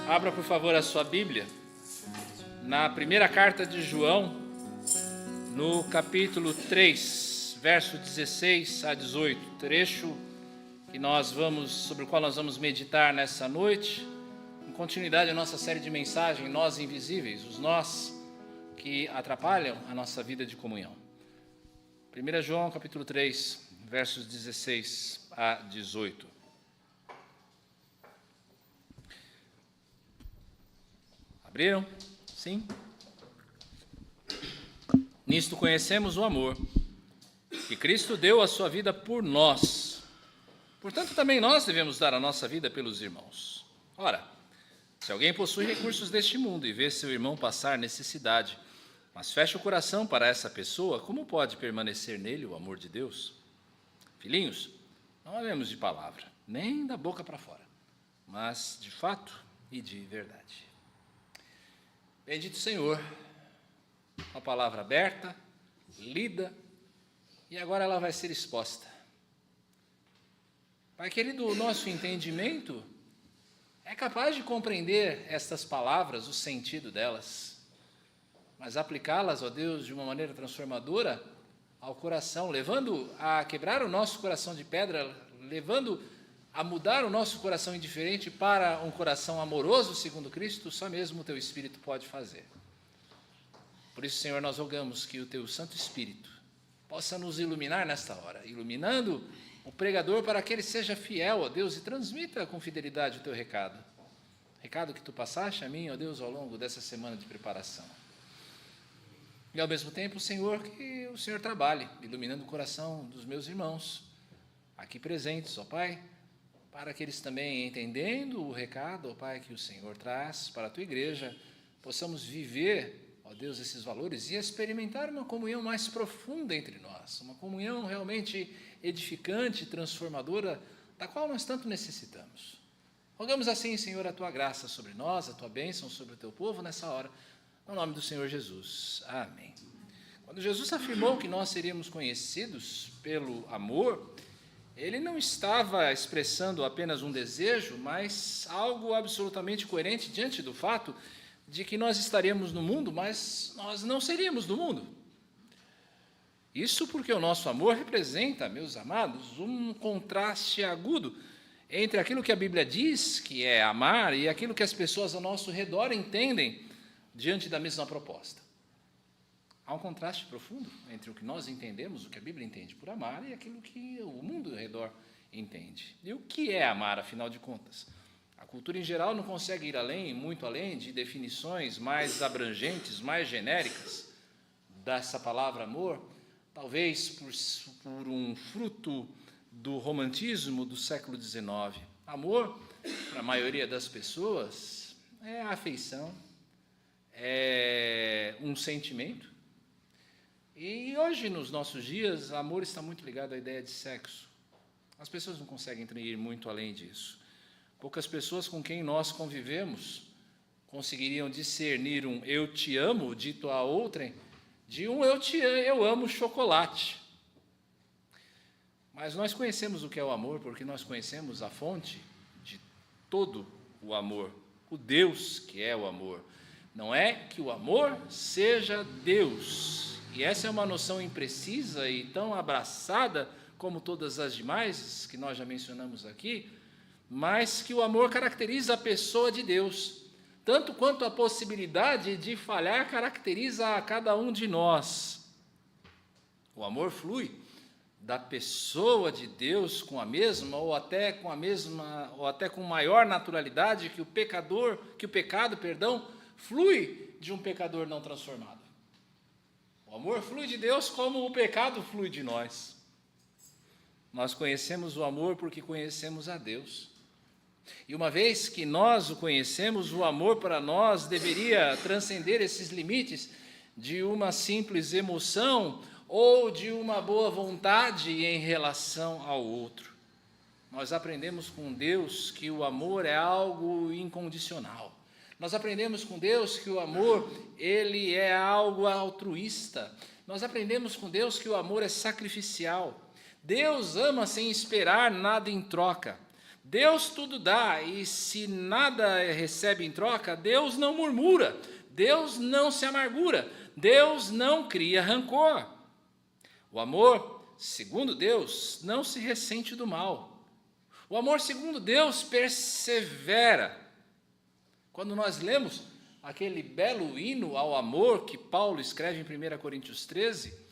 Abra, por favor, a sua Bíblia na primeira carta de João, no capítulo 3, verso 16 a 18, trecho sobre o qual nós vamos meditar nessa noite, em continuidade à nossa série de mensagens, Nós Invisíveis, os nós que atrapalham a nossa vida de comunhão. 1 João, capítulo 3, versos 16 a 18. Abriram? Sim? Nisto conhecemos o amor, que Cristo deu a sua vida por nós. Portanto, também nós devemos dar a nossa vida pelos irmãos. Ora, se alguém possui recursos deste mundo e vê seu irmão passar necessidade, mas fecha o coração para essa pessoa, como pode permanecer nele o amor de Deus? Filhinhos, não havemos de palavra, nem da boca para fora, mas de fato e de verdade. Bendito Senhor, uma palavra aberta, lida, e agora ela vai ser exposta. Pai querido, o nosso entendimento é capaz de compreender estas palavras, o sentido delas, mas aplicá-las, ó Deus, de uma maneira transformadora ao coração, levando a quebrar o nosso coração de pedra, levando a mudar o nosso coração indiferente para um coração amoroso segundo Cristo, só mesmo o Teu Espírito pode fazer. Por isso, Senhor, nós rogamos que o Teu Santo Espírito possa nos iluminar nesta hora, iluminando o pregador para que ele seja fiel, ó Deus, e transmita com fidelidade o Teu recado. Recado que Tu passaste a mim, ó Deus, ao longo dessa semana de preparação. E ao mesmo tempo, Senhor, que o Senhor trabalhe, iluminando o coração dos meus irmãos aqui presentes, ó Pai, para que eles também, entendendo o recado, ó Pai, que o Senhor traz para a Tua igreja, possamos viver, ó Deus, esses valores e experimentar uma comunhão mais profunda entre nós, uma comunhão realmente edificante, transformadora, da qual nós tanto necessitamos. Rogamos assim, Senhor, a Tua graça sobre nós, a Tua bênção sobre o Teu povo nessa hora, no nome do Senhor Jesus. Amém. Quando Jesus afirmou que nós seríamos conhecidos pelo amor, Ele não estava expressando apenas um desejo, mas algo absolutamente coerente diante do fato de que nós estaríamos no mundo, mas nós não seríamos do mundo. Isso porque o nosso amor representa, meus amados, um contraste agudo entre aquilo que a Bíblia diz que é amar e aquilo que as pessoas ao nosso redor entendem diante da mesma proposta. Há um contraste profundo entre o que nós entendemos, o que a Bíblia entende por amar, e aquilo que o mundo ao redor entende. E o que é amar, afinal de contas? A cultura em geral não consegue ir além, muito além, de definições mais abrangentes, mais genéricas dessa palavra amor, talvez por um fruto do romantismo do século XIX. Amor, para a maioria das pessoas, é a afeição, é um sentimento. E hoje, nos nossos dias, amor está muito ligado à ideia de sexo. As pessoas não conseguem ir muito além disso. Poucas pessoas com quem nós convivemos conseguiriam discernir um eu te amo, dito a outrem, de um eu amo chocolate. Mas nós conhecemos o que é o amor, porque nós conhecemos a fonte de todo o amor, o Deus que é o amor. Não é que o amor seja Deus, e essa é uma noção imprecisa e tão abraçada como todas as demais que nós já mencionamos aqui, mas que o amor caracteriza a pessoa de Deus, tanto quanto a possibilidade de falhar caracteriza a cada um de nós. O amor flui da pessoa de Deus com a mesma ou até com maior naturalidade que o pecado, flui de um pecador não transformado. O amor flui de Deus como o pecado flui de nós. Nós conhecemos o amor porque conhecemos a Deus. E uma vez que nós o conhecemos, o amor para nós deveria transcender esses limites de uma simples emoção ou de uma boa vontade em relação ao outro. Nós aprendemos com Deus que o amor é algo incondicional. Nós aprendemos com Deus que o amor, ele é algo altruísta. Nós aprendemos com Deus que o amor é sacrificial. Deus ama sem esperar nada em troca. Deus tudo dá, e se nada recebe em troca, Deus não murmura, Deus não se amargura, Deus não cria rancor. O amor, segundo Deus, não se ressente do mal. O amor, segundo Deus, persevera. Quando nós lemos aquele belo hino ao amor que Paulo escreve em 1 Coríntios 13,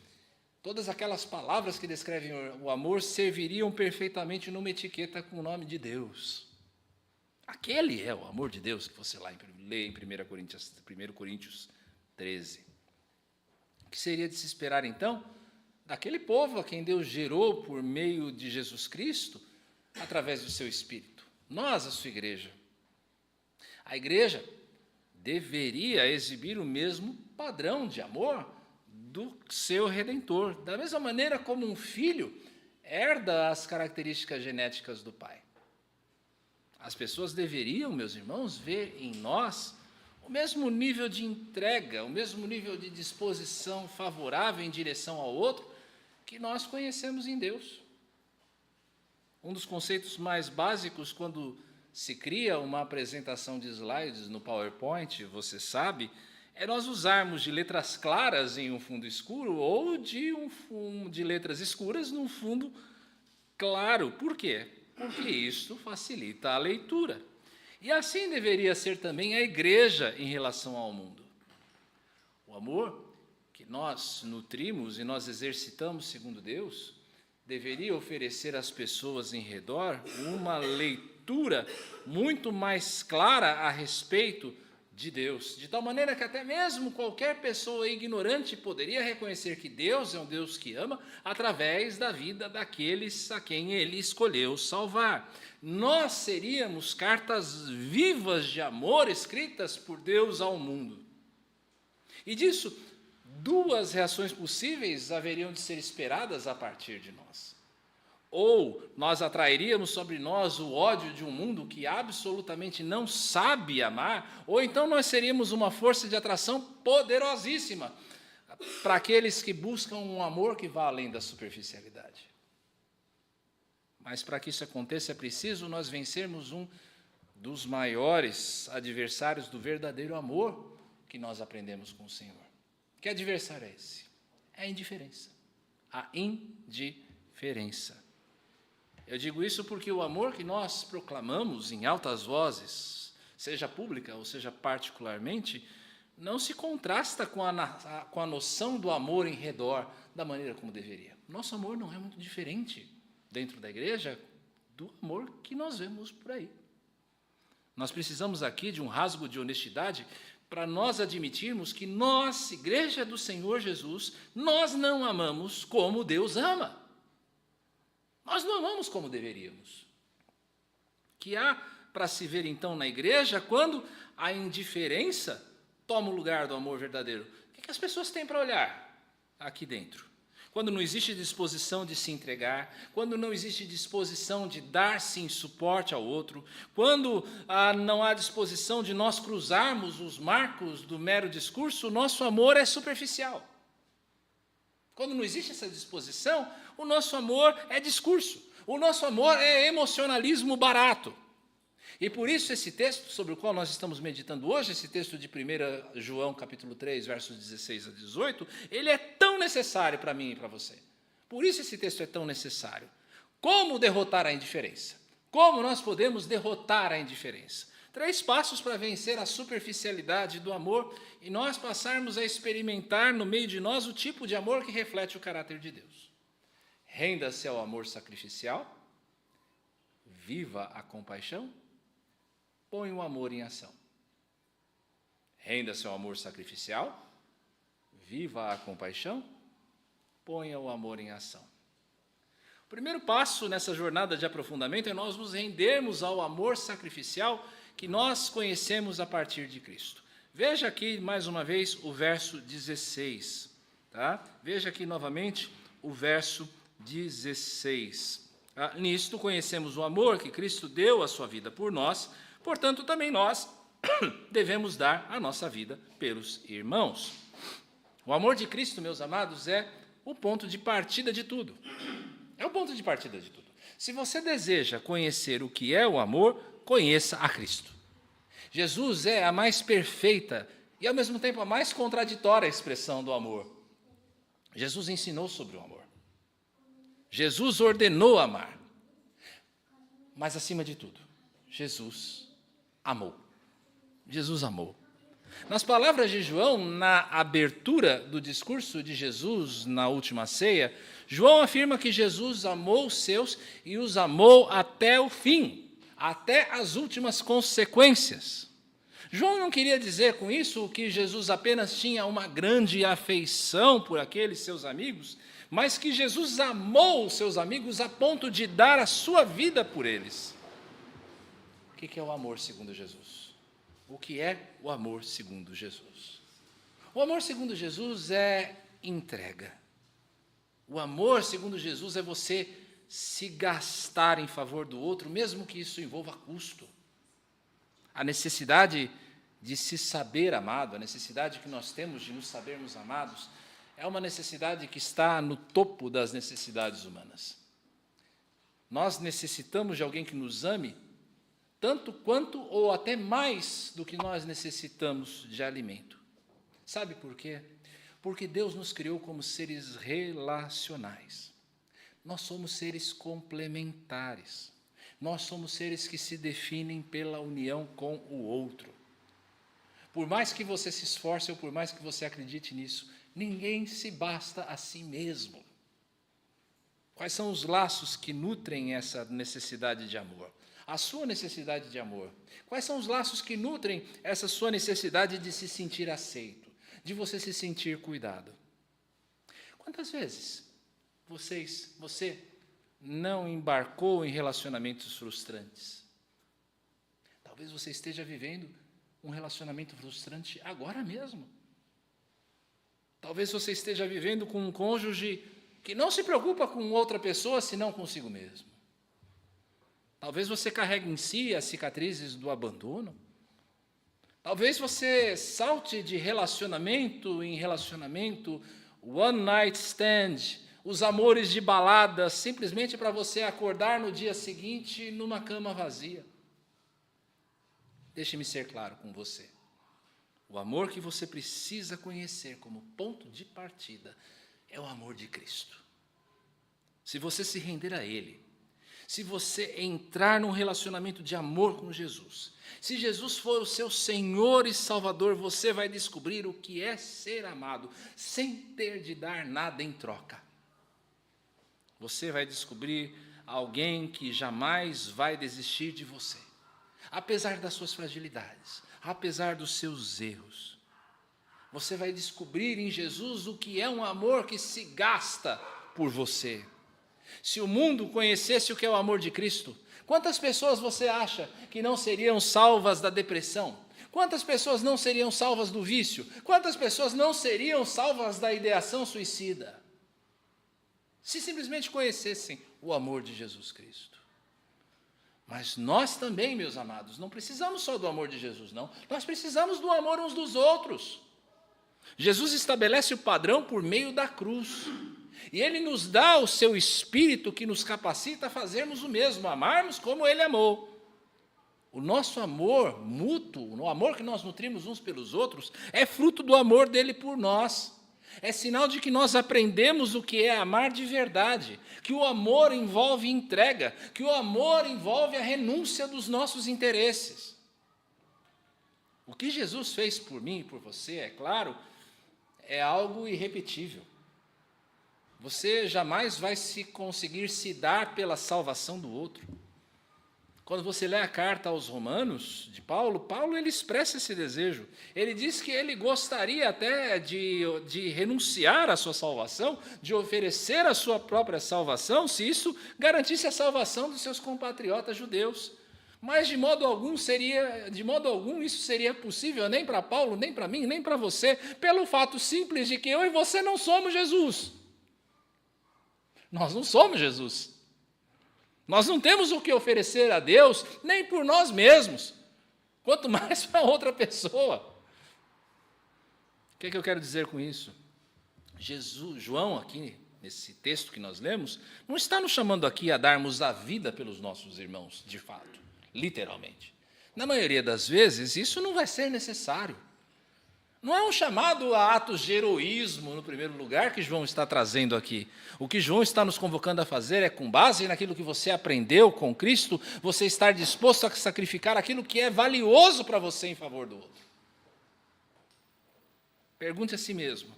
todas aquelas palavras que descrevem o amor serviriam perfeitamente numa etiqueta com o nome de Deus. Aquele é o amor de Deus que você lê em 1 Coríntios 13. O que seria de se esperar, então, daquele povo a quem Deus gerou por meio de Jesus Cristo, através do seu Espírito? Nós, a sua igreja. A igreja deveria exibir o mesmo padrão de amor do seu Redentor, da mesma maneira como um filho herda as características genéticas do pai. As pessoas deveriam, meus irmãos, ver em nós o mesmo nível de entrega, o mesmo nível de disposição favorável em direção ao outro que nós conhecemos em Deus. Um dos conceitos mais básicos quando se cria uma apresentação de slides no PowerPoint, você sabe, é nós usarmos de letras claras em um fundo escuro ou de letras escuras num fundo claro. Por quê? Porque isso facilita a leitura. E assim deveria ser também a igreja em relação ao mundo. O amor que nós nutrimos e nós exercitamos segundo Deus deveria oferecer às pessoas em redor uma leitura muito mais clara a respeito de Deus, de tal maneira que até mesmo qualquer pessoa ignorante poderia reconhecer que Deus é um Deus que ama através da vida daqueles a quem Ele escolheu salvar. Nós seríamos cartas vivas de amor escritas por Deus ao mundo. E disso, duas reações possíveis haveriam de ser esperadas a partir de nós. Ou nós atrairíamos sobre nós o ódio de um mundo que absolutamente não sabe amar, ou então nós seríamos uma força de atração poderosíssima para aqueles que buscam um amor que vá além da superficialidade. Mas para que isso aconteça é preciso nós vencermos um dos maiores adversários do verdadeiro amor que nós aprendemos com o Senhor. Que adversário é esse? É a indiferença. A indiferença. Eu digo isso porque o amor que nós proclamamos em altas vozes, seja pública ou seja particularmente, não se contrasta com a noção do amor em redor da maneira como deveria. Nosso amor não é muito diferente dentro da igreja do amor que nós vemos por aí. Nós precisamos aqui de um rasgo de honestidade para nós admitirmos que nós, igreja do Senhor Jesus, nós não amamos como Deus ama. Nós não amamos como deveríamos. Que há para se ver então na igreja quando a indiferença toma o lugar do amor verdadeiro? O que as pessoas têm para olhar aqui dentro? Quando não existe disposição de se entregar, quando não existe disposição de dar-se em suporte ao outro, quando não há disposição de nós cruzarmos os marcos do mero discurso, o nosso amor é superficial. Quando não existe essa disposição, o nosso amor é discurso, o nosso amor é emocionalismo barato. E por isso esse texto sobre o qual nós estamos meditando hoje, esse texto de 1 João capítulo 3, versos 16 a 18, ele é tão necessário para mim e para você. Por isso esse texto é tão necessário. Como derrotar a indiferença? Como nós podemos derrotar a indiferença? 3 passos para vencer a superficialidade do amor e nós passarmos a experimentar no meio de nós o tipo de amor que reflete o caráter de Deus. Renda-se ao amor sacrificial, viva a compaixão, põe o amor em ação. Renda-se ao amor sacrificial, viva a compaixão, ponha o amor em ação. O primeiro passo nessa jornada de aprofundamento é nós nos rendermos ao amor sacrificial que nós conhecemos a partir de Cristo. Veja aqui mais uma vez o verso 16. Tá? Veja aqui novamente o verso 16. Nisto conhecemos o amor que Cristo deu a sua vida por nós, portanto também nós devemos dar a nossa vida pelos irmãos. O amor de Cristo, meus amados, é o ponto de partida de tudo. É o ponto de partida de tudo. Se você deseja conhecer o que é o amor, conheça a Cristo. Jesus é a mais perfeita e, ao mesmo tempo, a mais contraditória expressão do amor. Jesus ensinou sobre o amor. Jesus ordenou amar. Mas, acima de tudo, Jesus amou. Jesus amou. Nas palavras de João, na abertura do discurso de Jesus na última ceia, João afirma que Jesus amou os seus e os amou até o fim, até as últimas consequências. João não queria dizer com isso que Jesus apenas tinha uma grande afeição por aqueles seus amigos, mas que Jesus amou os seus amigos a ponto de dar a sua vida por eles. O que é o amor segundo Jesus? O que é o amor segundo Jesus? O amor segundo Jesus é entrega. O amor segundo Jesus é você se gastar em favor do outro, mesmo que isso envolva custo. A necessidade de se saber amado, a necessidade que nós temos de nos sabermos amados, é uma necessidade que está no topo das necessidades humanas. Nós necessitamos de alguém que nos ame, tanto quanto ou até mais do que nós necessitamos de alimento. Sabe por quê? Porque Deus nos criou como seres relacionais. Nós somos seres complementares. Nós somos seres que se definem pela união com o outro. Por mais que você se esforce ou por mais que você acredite nisso, ninguém se basta a si mesmo. Quais são os laços que nutrem essa necessidade de amor? A sua necessidade de amor. Quais são os laços que nutrem essa sua necessidade de se sentir aceito, de você se sentir cuidado? Quantas vezes você não embarcou em relacionamentos frustrantes? Talvez você esteja vivendo um relacionamento frustrante agora mesmo. Talvez você esteja vivendo com um cônjuge que não se preocupa com outra pessoa, senão consigo mesmo. Talvez você carregue em si as cicatrizes do abandono. Talvez você salte de relacionamento em relacionamento, one night stand, os amores de balada, simplesmente para você acordar no dia seguinte numa cama vazia. Deixe-me ser claro com você. O amor que você precisa conhecer como ponto de partida é o amor de Cristo. Se você se render a Ele, se você entrar num relacionamento de amor com Jesus, se Jesus for o seu Senhor e Salvador, você vai descobrir o que é ser amado, sem ter de dar nada em troca. Você vai descobrir alguém que jamais vai desistir de você, apesar das suas fragilidades, apesar dos seus erros. Você vai descobrir em Jesus o que é um amor que se gasta por você. Se o mundo conhecesse o que é o amor de Cristo, quantas pessoas você acha que não seriam salvas da depressão? Quantas pessoas não seriam salvas do vício? Quantas pessoas não seriam salvas da ideação suicida? Se simplesmente conhecessem o amor de Jesus Cristo. Mas nós também, meus amados, não precisamos só do amor de Jesus, não. Nós precisamos do amor uns dos outros. Jesus estabelece o padrão por meio da cruz. E Ele nos dá o seu Espírito que nos capacita a fazermos o mesmo, amarmos como Ele amou. O nosso amor mútuo, o amor que nós nutrimos uns pelos outros, é fruto do amor dele por nós. É sinal de que nós aprendemos o que é amar de verdade, que o amor envolve entrega, que o amor envolve a renúncia dos nossos interesses. O que Jesus fez por mim e por você, é claro, é algo irrepetível. Você jamais vai conseguir se dar pela salvação do outro. Quando você lê a carta aos Romanos, de Paulo ele expressa esse desejo. Ele diz que ele gostaria até de renunciar à sua salvação, de oferecer a sua própria salvação, se isso garantisse a salvação dos seus compatriotas judeus. Mas de modo algum isso seria possível, nem para Paulo, nem para mim, nem para você, pelo fato simples de que eu e você não somos Jesus. Nós não somos Jesus. Nós não temos o que oferecer a Deus, nem por nós mesmos, quanto mais para outra pessoa. O que eu quero dizer com isso? João aqui, nesse texto que nós lemos, não está nos chamando aqui a darmos a vida pelos nossos irmãos, de fato, literalmente. Na maioria das vezes, isso não vai ser necessário. Não é um chamado a atos de heroísmo, no primeiro lugar, que João está trazendo aqui. O que João está nos convocando a fazer é, com base naquilo que você aprendeu com Cristo, você estar disposto a sacrificar aquilo que é valioso para você em favor do outro. Pergunte a si mesmo: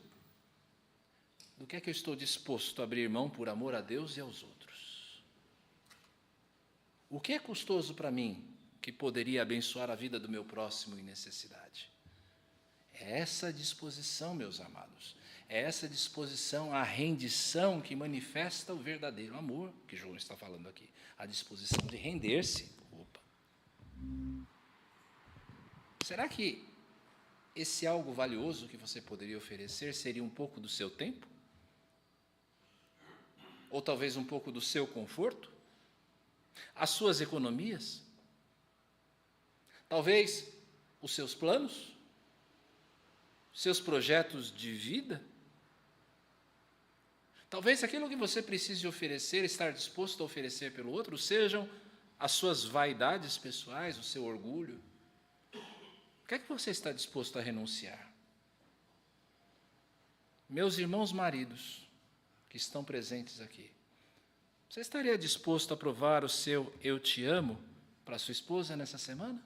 do que é que eu estou disposto a abrir mão por amor a Deus e aos outros? O que é custoso para mim que poderia abençoar a vida do meu próximo em necessidade? É essa disposição, meus amados, é essa disposição à rendição que manifesta o verdadeiro amor que João está falando aqui. A disposição de render-se. Opa. Será que esse algo valioso que você poderia oferecer seria um pouco do seu tempo? Ou talvez um pouco do seu conforto? As suas economias? Talvez os seus planos? Seus projetos de vida? Talvez aquilo que você precise oferecer, estar disposto a oferecer pelo outro, sejam as suas vaidades pessoais, o seu orgulho. O que é que você está disposto a renunciar? Meus irmãos maridos, que estão presentes aqui, você estaria disposto a provar o seu "eu te amo" para sua esposa nessa semana?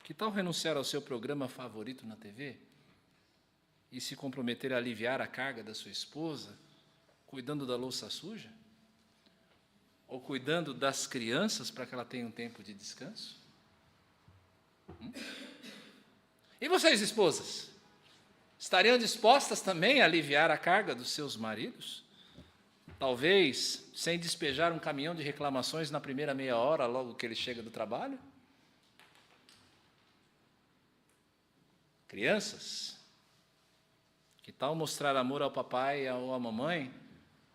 Que tal renunciar ao seu programa favorito na TV e se comprometer a aliviar a carga da sua esposa, cuidando da louça suja? Ou cuidando das crianças para que ela tenha um tempo de descanso? E vocês, esposas? Estariam dispostas também a aliviar a carga dos seus maridos? Talvez sem despejar um caminhão de reclamações na primeira meia hora, logo que ele chega do trabalho? Crianças, que tal mostrar amor ao papai ou à mamãe,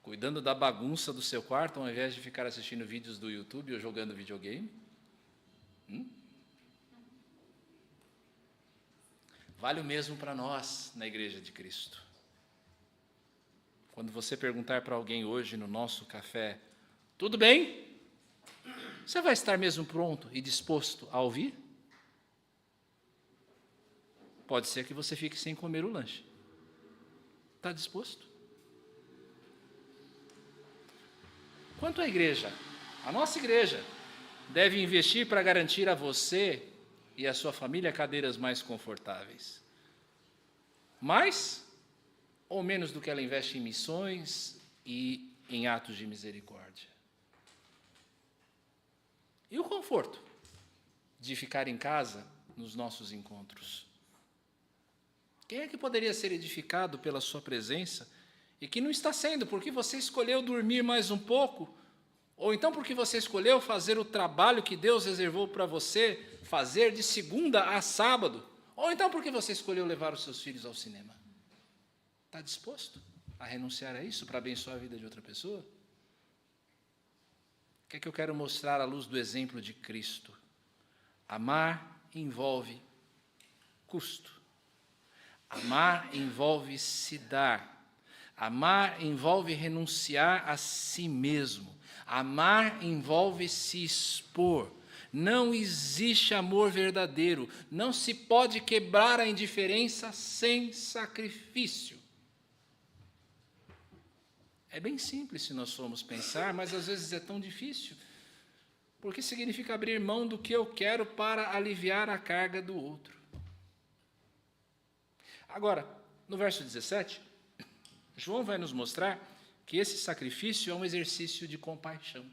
cuidando da bagunça do seu quarto, ao invés de ficar assistindo vídeos do YouTube ou jogando videogame? Vale o mesmo para nós, na Igreja de Cristo. Quando você perguntar para alguém hoje no nosso café, tudo bem? Você vai estar mesmo pronto e disposto a ouvir? Pode ser que você fique sem comer o lanche. Está disposto? Quanto à igreja, a nossa igreja deve investir para garantir a você e a sua família cadeiras mais confortáveis. Mais ou menos do que ela investe em missões e em atos de misericórdia? E o conforto de ficar em casa nos nossos encontros? Quem é que poderia ser edificado pela sua presença e que não está sendo porque você escolheu dormir mais um pouco, ou então porque você escolheu fazer o trabalho que Deus reservou para você fazer de segunda a sábado, ou então porque você escolheu levar os seus filhos ao cinema? Está disposto a renunciar a isso para abençoar a vida de outra pessoa? O que é que eu quero mostrar à luz do exemplo de Cristo? Amar envolve custo. Amar envolve se dar. Amar envolve renunciar a si mesmo. Amar envolve se expor. Não existe amor verdadeiro. Não se pode quebrar a indiferença sem sacrifício. É bem simples se nós formos pensar, mas às vezes é tão difícil. Porque significa abrir mão do que eu quero para aliviar a carga do outro. Agora, no verso 17, João vai nos mostrar que esse sacrifício é um exercício de compaixão.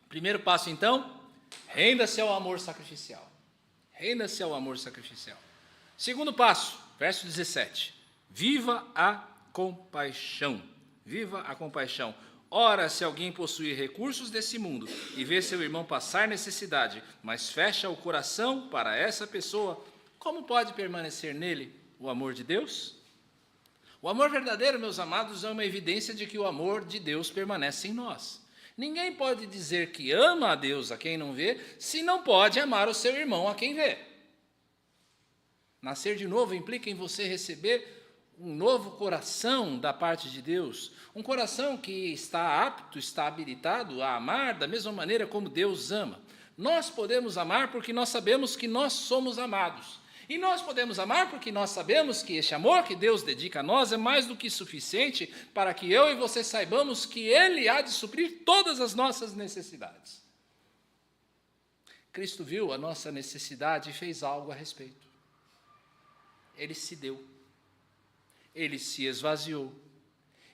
Primeiro passo, então, renda-se ao amor sacrificial. Renda-se ao amor sacrificial. Segundo passo, verso 17, viva a compaixão. Viva a compaixão. Ora, se alguém possuir recursos desse mundo e vê seu irmão passar necessidade, mas fecha o coração para essa pessoa, como pode permanecer nele o amor de Deus? O amor verdadeiro, meus amados, é uma evidência de que o amor de Deus permanece em nós. Ninguém pode dizer que ama a Deus a quem não vê, se não pode amar o seu irmão a quem vê. Nascer de novo implica em você receber um novo coração da parte de Deus, um coração que está apto, está habilitado a amar da mesma maneira como Deus ama. Nós podemos amar porque nós sabemos que nós somos amados. E nós podemos amar porque nós sabemos que este amor que Deus dedica a nós é mais do que suficiente para que eu e você saibamos que Ele há de suprir todas as nossas necessidades. Cristo viu a nossa necessidade e fez algo a respeito. Ele se deu. Ele se esvaziou.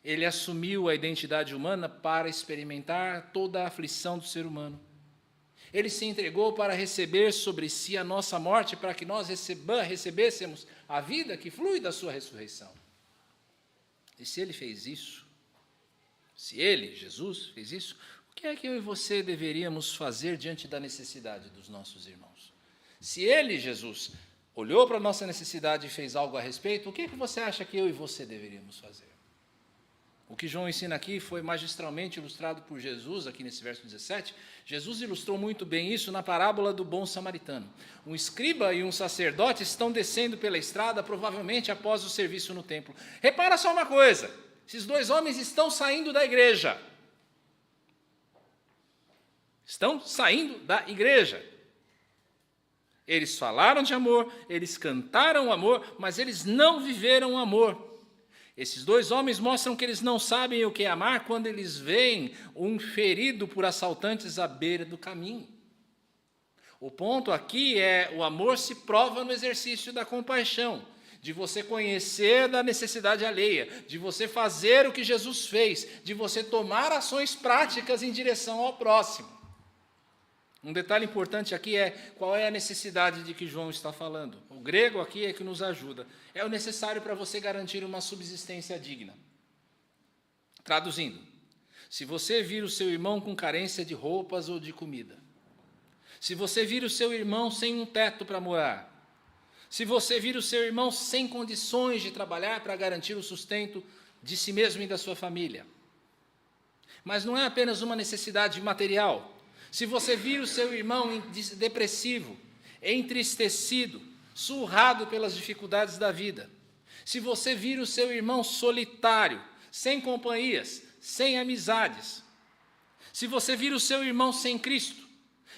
Ele assumiu a identidade humana para experimentar toda a aflição do ser humano. Ele se entregou para receber sobre si a nossa morte, para que nós recebêssemos a vida que flui da sua ressurreição. E se ele fez isso, se ele, Jesus, fez isso, o que é que eu e você deveríamos fazer diante da necessidade dos nossos irmãos? Se ele, Jesus, olhou para a nossa necessidade e fez algo a respeito, o que é que você acha que eu e você deveríamos fazer? O que João ensina aqui foi magistralmente ilustrado por Jesus, aqui nesse verso 17. Jesus ilustrou muito bem isso na parábola do bom samaritano. Um escriba e um sacerdote estão descendo pela estrada, provavelmente após o serviço no templo. Repara só uma coisa, esses dois homens estão saindo da igreja. Estão saindo da igreja. Eles falaram de amor, eles cantaram amor, mas eles não viveram amor. Esses dois homens mostram que eles não sabem o que é amar quando eles veem um ferido por assaltantes à beira do caminho. O ponto aqui é: o amor se prova no exercício da compaixão, de você conhecer da necessidade alheia, de você fazer o que Jesus fez, de você tomar ações práticas em direção ao próximo. Um detalhe importante aqui é qual é a necessidade de que João está falando. O grego aqui é que nos ajuda. É o necessário para você garantir uma subsistência digna. Traduzindo, se você vir o seu irmão com carência de roupas ou de comida, se você vir o seu irmão sem um teto para morar, se você vir o seu irmão sem condições de trabalhar para garantir o sustento de si mesmo e da sua família, mas não é apenas uma necessidade material. Se você vir o seu irmão depressivo, entristecido, surrado pelas dificuldades da vida, se você vir o seu irmão solitário, sem companhias, sem amizades, se você vir o seu irmão sem Cristo,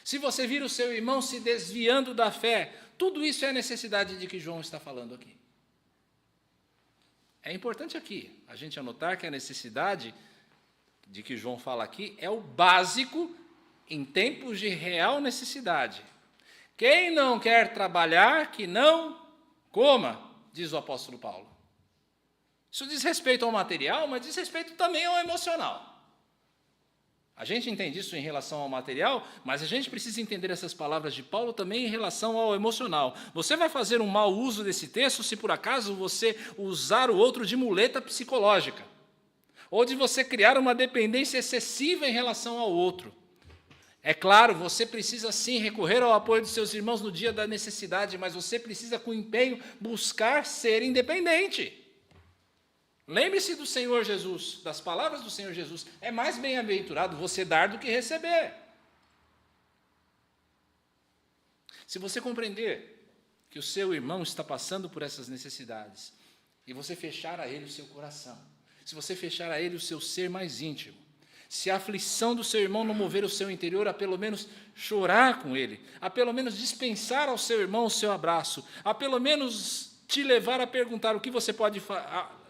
se você vir o seu irmão se desviando da fé, tudo isso é a necessidade de que João está falando aqui. É importante aqui a gente anotar que a necessidade de que João fala aqui é o básico em tempos de real necessidade. Quem não quer trabalhar, que não coma, diz o apóstolo Paulo. Isso diz respeito ao material, mas diz respeito também ao emocional. A gente entende isso em relação ao material, mas a gente precisa entender essas palavras de Paulo também em relação ao emocional. Você vai fazer um mau uso desse texto se por acaso você usar o outro de muleta psicológica, ou de você criar uma dependência excessiva em relação ao outro. É claro, você precisa sim recorrer ao apoio dos seus irmãos no dia da necessidade, mas você precisa com empenho buscar ser independente. Lembre-se do Senhor Jesus, das palavras do Senhor Jesus. É mais bem-aventurado você dar do que receber. Se você compreender que o seu irmão está passando por essas necessidades, e você fechar a ele o seu coração, se você fechar a ele o seu ser mais íntimo, se a aflição do seu irmão não mover o seu interior, a pelo menos chorar com ele, a pelo menos dispensar ao seu irmão o seu abraço, a pelo menos te levar a perguntar o que você pode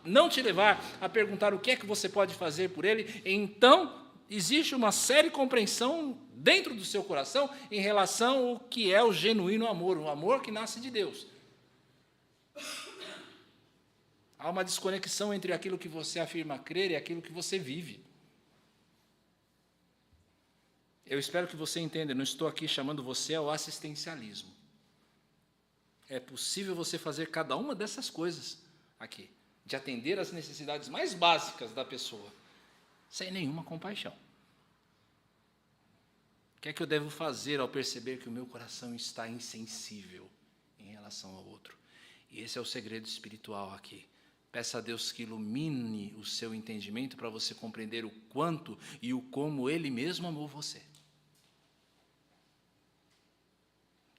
não te levar a perguntar o que é que você pode fazer por ele, então existe uma séria compreensão dentro do seu coração em relação ao que é o genuíno amor, o amor que nasce de Deus. Há uma desconexão entre aquilo que você afirma crer e aquilo que você vive. Eu espero que você entenda, não estou aqui chamando você ao assistencialismo. É possível você fazer cada uma dessas coisas aqui, de atender às necessidades mais básicas da pessoa, sem nenhuma compaixão. O que é que eu devo fazer ao perceber que o meu coração está insensível em relação ao outro? E esse é o segredo espiritual aqui. Peça a Deus que ilumine o seu entendimento para você compreender o quanto e o como Ele mesmo amou você.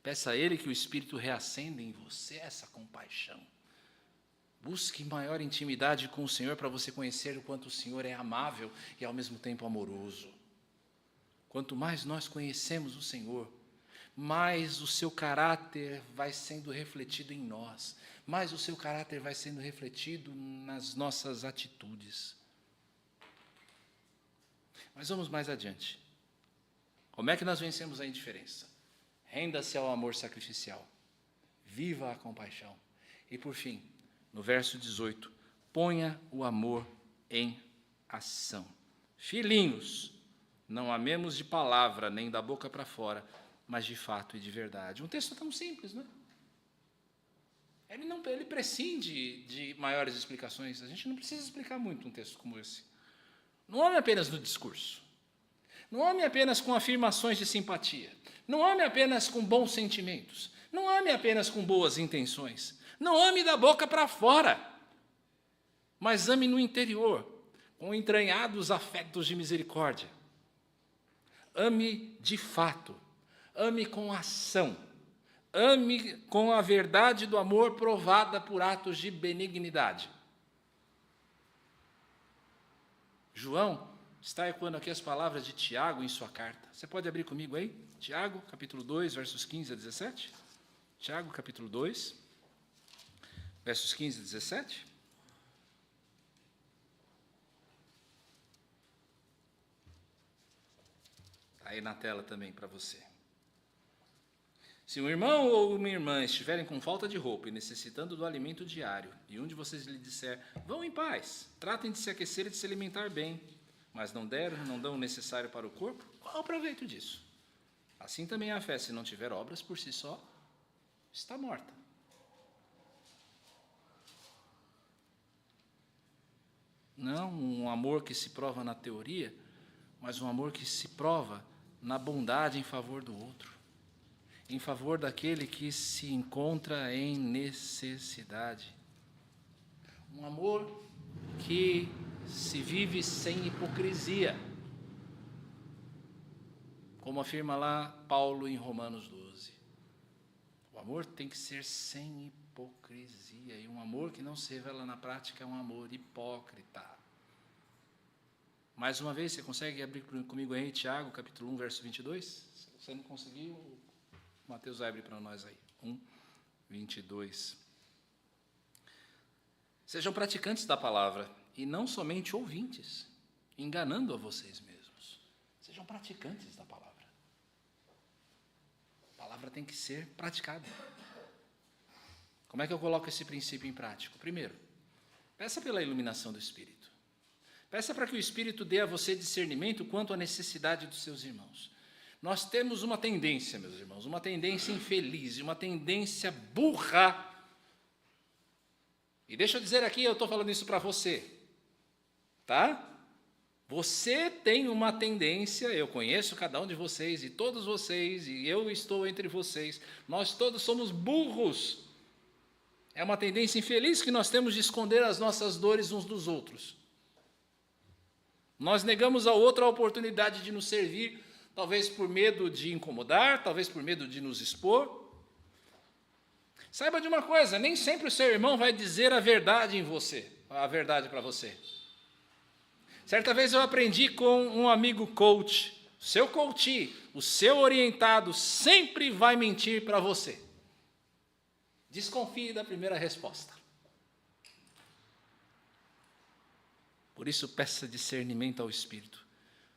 Peça a Ele que o Espírito reacenda em você essa compaixão. Busque maior intimidade com o Senhor para você conhecer o quanto o Senhor é amável e ao mesmo tempo amoroso. Quanto mais nós conhecemos o Senhor, mais o seu caráter vai sendo refletido em nós, mais o seu caráter vai sendo refletido nas nossas atitudes. Mas vamos mais adiante. Como é que nós vencemos a indiferença? Renda-se ao amor sacrificial. Viva a compaixão. E por fim, no verso 18, ponha o amor em ação. Filhinhos, não amemos de palavra, nem da boca para fora, mas de fato e de verdade. Um texto tão simples, não é? Ele prescinde de maiores explicações. A gente não precisa explicar muito um texto como esse. Não ame apenas no discurso. Não ame apenas com afirmações de simpatia. Não ame apenas com bons sentimentos. Não ame apenas com boas intenções. Não ame da boca para fora, mas ame no interior, com entranhados afetos de misericórdia. Ame de fato, ame com ação, ame com a verdade do amor provada por atos de benignidade. João está ecoando aqui as palavras de Tiago em sua carta. Você pode abrir comigo aí? Tiago, capítulo 2, versos 15 a 17. Tiago, capítulo 2. Versos 15 e 17. Está aí na tela também para você. Se um irmão ou uma irmã estiverem com falta de roupa e necessitando do alimento diário, e um de vocês lhe disser, vão em paz, tratem de se aquecer e de se alimentar bem, mas não dão o necessário para o corpo, qual o proveito disso? Assim também a fé, se não tiver obras por si só, está morta. Não um amor que se prova na teoria, mas um amor que se prova na bondade em favor do outro, em favor daquele que se encontra em necessidade. Um amor que se vive sem hipocrisia, como afirma lá Paulo em Romanos 12. O amor tem que ser sem hipocrisia, e um amor que não se revela na prática é um amor hipócrita. Mais uma vez, você consegue abrir comigo aí, Tiago, capítulo 1, verso 22? Se você não conseguiu, o Mateus vai abrir para nós aí. 1, 22. Sejam praticantes da palavra, e não somente ouvintes, enganando a vocês mesmos. Sejam praticantes da palavra. A palavra tem que ser praticada. Como é que eu coloco esse princípio em prática? Primeiro, peça pela iluminação do Espírito. Peça para que o Espírito dê a você discernimento quanto à necessidade dos seus irmãos. Nós temos uma tendência, meus irmãos, uma tendência infeliz, uma tendência burra. E deixa eu dizer aqui, eu estou falando isso para você, tá? Você tem uma tendência, eu conheço cada um de vocês, e todos vocês, e eu estou entre vocês, nós todos somos burros. É uma tendência infeliz que nós temos de esconder as nossas dores uns dos outros. Nós negamos ao outro a oportunidade de nos servir, talvez por medo de incomodar, talvez por medo de nos expor. Saiba de uma coisa, nem sempre o seu irmão vai dizer a verdade em você, a verdade para você. Certa vez eu aprendi com um amigo coach, seu coach, o seu orientado sempre vai mentir para você. Desconfie da primeira resposta. Por isso, peça discernimento ao Espírito.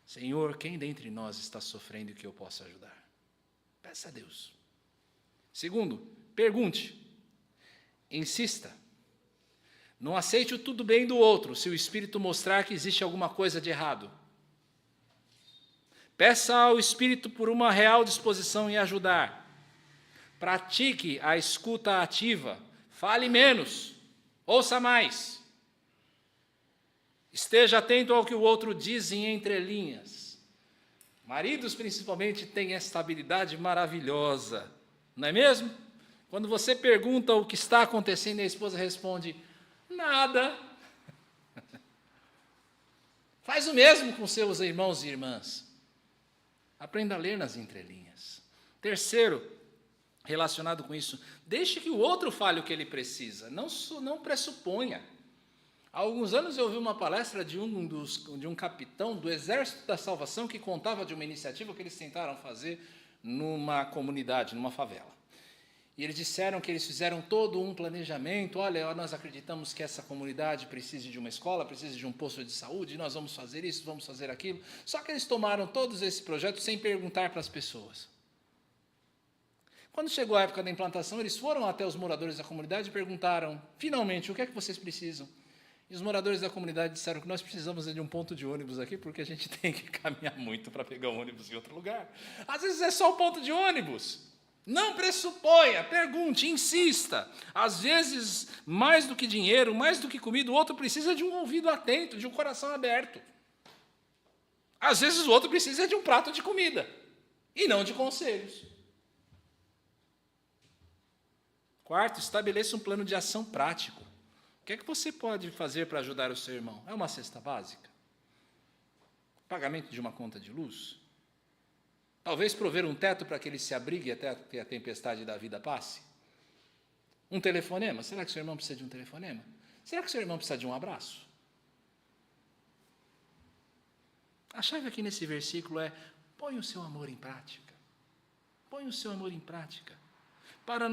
Senhor, quem dentre nós está sofrendo que eu possa ajudar? Peça a Deus. Segundo, pergunte. Insista. Não aceite o tudo bem do outro, se o Espírito mostrar que existe alguma coisa de errado. Peça ao Espírito por uma real disposição em ajudar. Pratique a escuta ativa. Fale menos. Ouça mais. Esteja atento ao que o outro diz em entrelinhas. Maridos, principalmente, têm esta habilidade maravilhosa, não é mesmo? Quando você pergunta o que está acontecendo, a esposa responde, nada. Faz o mesmo com seus irmãos e irmãs. Aprenda a ler nas entrelinhas. Terceiro, relacionado com isso. Deixe que o outro fale o que ele precisa, não pressuponha. Há alguns anos eu ouvi uma palestra de um capitão do Exército da Salvação que contava de uma iniciativa que eles tentaram fazer numa comunidade, numa favela. E eles disseram que eles fizeram todo um planejamento. Olha, nós acreditamos que essa comunidade precisa de uma escola, precisa de um posto de saúde, nós vamos fazer isso, vamos fazer aquilo. Só que eles tomaram todos esses projetos sem perguntar para as pessoas. Quando chegou a época da implantação, eles foram até os moradores da comunidade e perguntaram, finalmente, o que é que vocês precisam? E os moradores da comunidade disseram que nós precisamos de um ponto de ônibus aqui, porque a gente tem que caminhar muito para pegar um ônibus em outro lugar. Às vezes é só o ponto de ônibus. Não pressuponha, pergunte, insista. Às vezes, mais do que dinheiro, mais do que comida, o outro precisa de um ouvido atento, de um coração aberto. Às vezes o outro precisa de um prato de comida, e não de conselhos. Quarto, estabeleça um plano de ação prático. O que é que você pode fazer para ajudar o seu irmão? É uma cesta básica? Pagamento de uma conta de luz? Talvez prover um teto para que ele se abrigue até que a tempestade da vida passe? Um telefonema? Será que seu irmão precisa de um telefonema? Será que seu irmão precisa de um abraço? A chave aqui nesse versículo é: põe o seu amor em prática. Põe o seu amor em prática. Para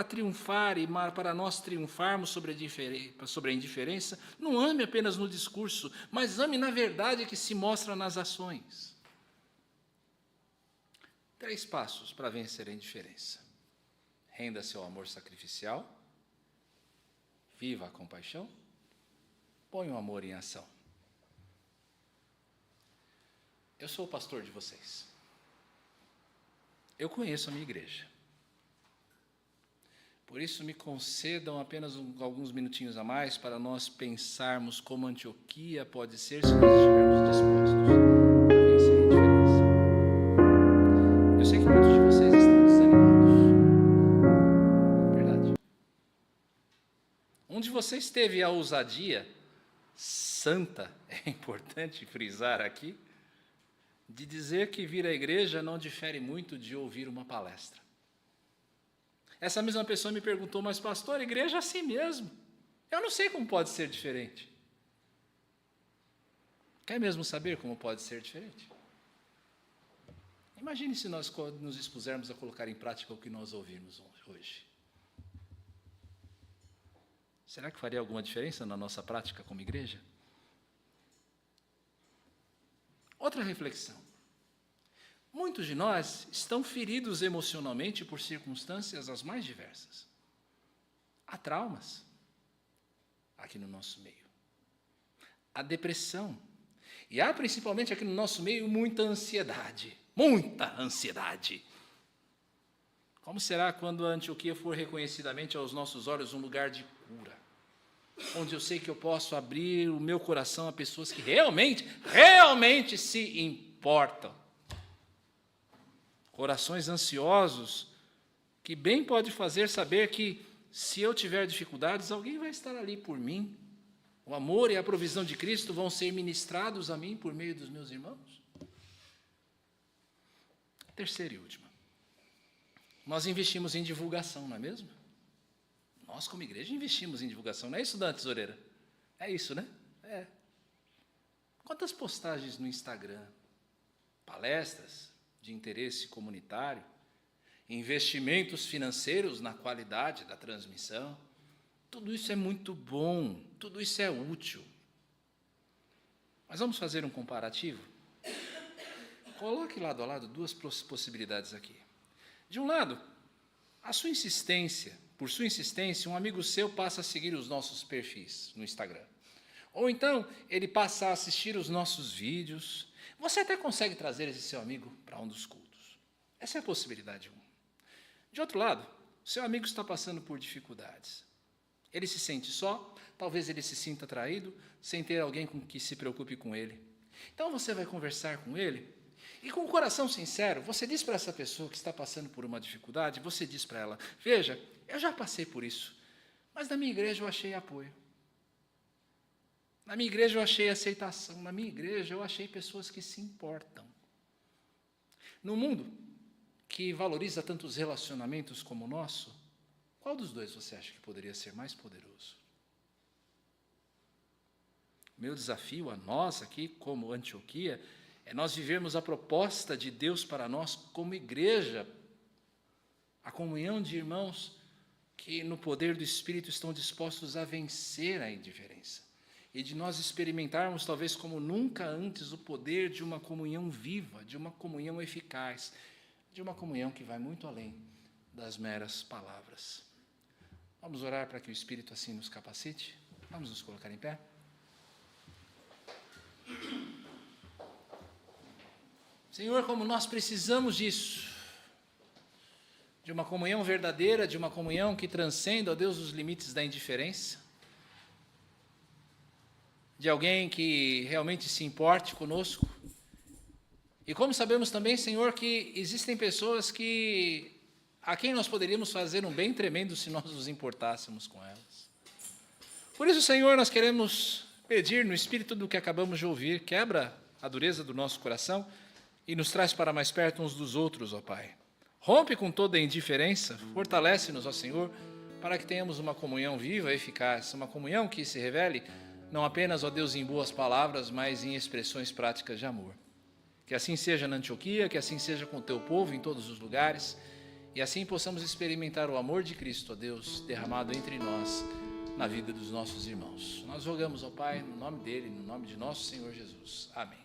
triunfar e para nós triunfarmos sobre a indiferença, não ame apenas no discurso, mas ame na verdade que se mostra nas ações. 3 passos para vencer a indiferença. Renda seu amor sacrificial, viva a compaixão, ponha o amor em ação. Eu sou o pastor de vocês. Eu conheço a minha igreja. Por isso, me concedam apenas alguns minutinhos a mais para nós pensarmos como Antioquia pode ser se nós estivermos dispostos a vencer a indiferença. Eu sei que muitos de vocês estão desanimados. Verdade. Um de vocês teve a ousadia santa, é importante frisar aqui, de dizer que vir à igreja não difere muito de ouvir uma palestra. Essa mesma pessoa me perguntou, mas pastor, a igreja é assim mesmo. Eu não sei como pode ser diferente. Quer mesmo saber como pode ser diferente? Imagine se nós nos expusermos a colocar em prática o que nós ouvimos hoje. Será que faria alguma diferença na nossa prática como igreja? Outra reflexão. Muitos de nós estão feridos emocionalmente por circunstâncias as mais diversas. Há traumas aqui no nosso meio. Há depressão. E há, principalmente aqui no nosso meio, muita ansiedade. Muita ansiedade. Como será quando a Antioquia for reconhecidamente aos nossos olhos um lugar de cura? Onde eu sei que eu posso abrir o meu coração a pessoas que realmente se importam. Corações ansiosos, que bem pode fazer saber que, se eu tiver dificuldades, alguém vai estar ali por mim. O amor e a provisão de Cristo vão ser ministrados a mim por meio dos meus irmãos. Terceira e última. Nós investimos em divulgação, não é mesmo? Nós, como igreja, investimos em divulgação. Não é isso, Dante Zoreira? É isso, né? É. Quantas postagens no Instagram? Palestras de interesse comunitário, investimentos financeiros na qualidade da transmissão, tudo isso é muito bom, tudo isso é útil. Mas vamos fazer um comparativo? Coloque lado a lado 2 possibilidades aqui. De um lado, por sua insistência, um amigo seu passa a seguir os nossos perfis no Instagram. Ou então, ele passa a assistir os nossos vídeos. Você até consegue trazer esse seu amigo para um dos cultos. Essa é a possibilidade 1. De outro lado, seu amigo está passando por dificuldades. Ele se sente só, talvez ele se sinta traído, sem ter alguém com que se preocupe com ele. Então você vai conversar com ele, e com o coração sincero, você diz para essa pessoa que está passando por uma dificuldade, você diz para ela, veja, eu já passei por isso, mas na minha igreja eu achei apoio. Na minha igreja eu achei aceitação, na minha igreja eu achei pessoas que se importam. No mundo, que valoriza tantos relacionamentos como o nosso, qual dos dois você acha que poderia ser mais poderoso? Meu desafio a nós aqui, como Antioquia, é nós vivermos a proposta de Deus para nós como igreja, a comunhão de irmãos que no poder do Espírito estão dispostos a vencer a indiferença, e de nós experimentarmos talvez como nunca antes o poder de uma comunhão viva, de uma comunhão eficaz, de uma comunhão que vai muito além das meras palavras. Vamos orar para que o Espírito assim nos capacite? Vamos nos colocar em pé? Senhor, como nós precisamos disso, de uma comunhão verdadeira, de uma comunhão que transcenda, ó Deus, os limites da indiferença, de alguém que realmente se importe conosco. E como sabemos também, Senhor, que existem pessoas a quem nós poderíamos fazer um bem tremendo se nós nos importássemos com elas. Por isso, Senhor, nós queremos pedir no espírito do que acabamos de ouvir, quebra a dureza do nosso coração e nos traz para mais perto uns dos outros, ó Pai. Rompe com toda a indiferença, fortalece-nos, ó Senhor, para que tenhamos uma comunhão viva e eficaz, uma comunhão que se revele não apenas, ó Deus, em boas palavras, mas em expressões práticas de amor. Que assim seja na Antioquia, que assim seja com o teu povo em todos os lugares, e assim possamos experimentar o amor de Cristo, ó Deus, derramado entre nós, na vida dos nossos irmãos. Nós rogamos ao Pai, no nome dele, no nome de nosso Senhor Jesus. Amém.